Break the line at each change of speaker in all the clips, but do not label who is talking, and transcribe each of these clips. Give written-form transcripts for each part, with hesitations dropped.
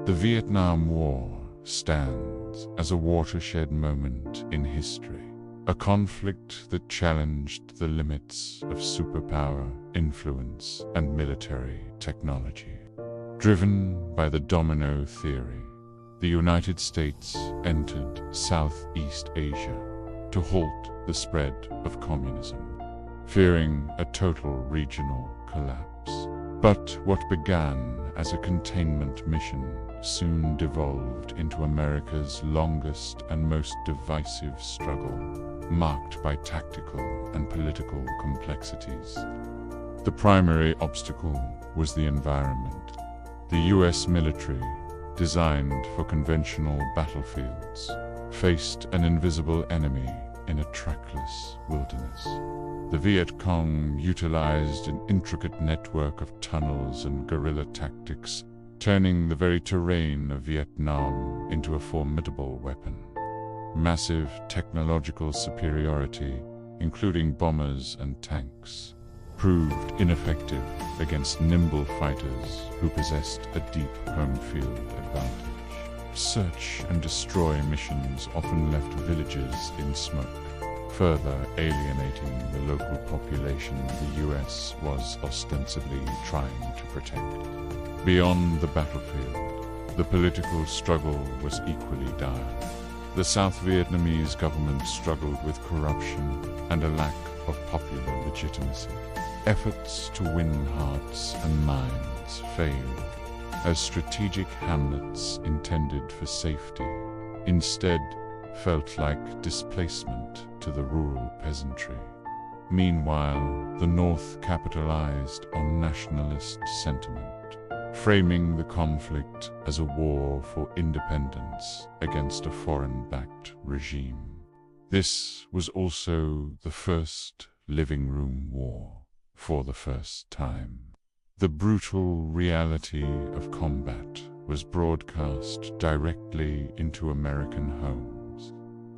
The Vietnam War stands as a watershed moment in history, a conflict that challenged the limits of superpower, influence, and military technology. Driven by the domino theory, the United States entered Southeast Asia to halt the spread of communism, fearing a total regional collapse. But what began as a containment mission soon devolved into America's longest and most divisive struggle, marked by tactical and political complexities. The primary obstacle was the environment. The U.S. military, designed for conventional battlefields, faced an invisible enemy in a trackless wilderness. The Viet Cong utilized an intricate network of tunnels and guerrilla tactics, turning the very terrain of Vietnam into a formidable weapon. Massive technological superiority, including bombers and tanks, proved ineffective against nimble fighters who possessed a deep home field advantage. Search and destroy missions often left villages in smoke, further alienating the local population the U.S. was ostensibly trying to protect. Beyond the battlefield, the political struggle was equally dire. The South Vietnamese government struggled with corruption and a lack of popular legitimacy. Efforts to win hearts and minds failed, as strategic hamlets intended for safety instead felt like displacement to the rural peasantry. Meanwhile, the North capitalized on nationalist sentiment, framing the conflict as a war for independence against a foreign-backed regime. This was also the first living room war. For the first time, the brutal reality of combat was broadcast directly into American homes.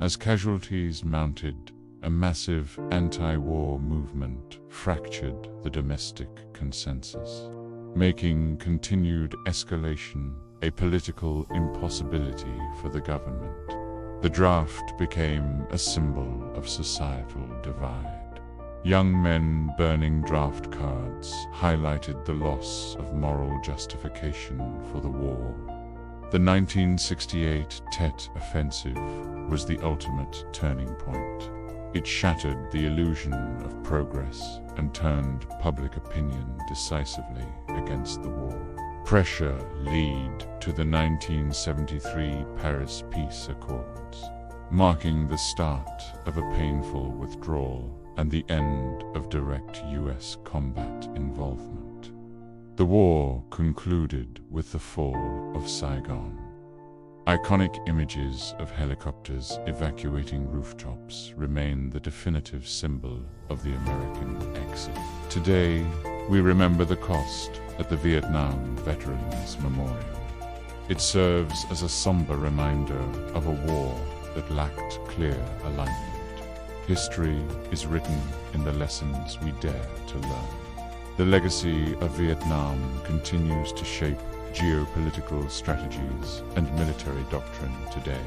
As casualties mounted, a massive anti-war movement fractured the domestic consensus, making continued escalation a political impossibility for the government. The draft became a symbol of societal divide. Young men burning draft cards highlighted the loss of moral justification for the war. The 1968 Tet Offensive was the ultimate turning point. It shattered the illusion of progress and turned public opinion decisively against the war. Pressure led to the 1973 Paris Peace Accords, marking the start of a painful withdrawal and the end of direct U.S. combat involvement. The war concluded with the fall of Saigon. Iconic images of helicopters evacuating rooftops remain the definitive symbol of the American exit. Today, we remember the cost at the Vietnam Veterans Memorial. It serves as a somber reminder of a war that lacked clear alignment. History is written in the lessons we dare to learn. The legacy of Vietnam continues to shape geopolitical strategies and military doctrine today.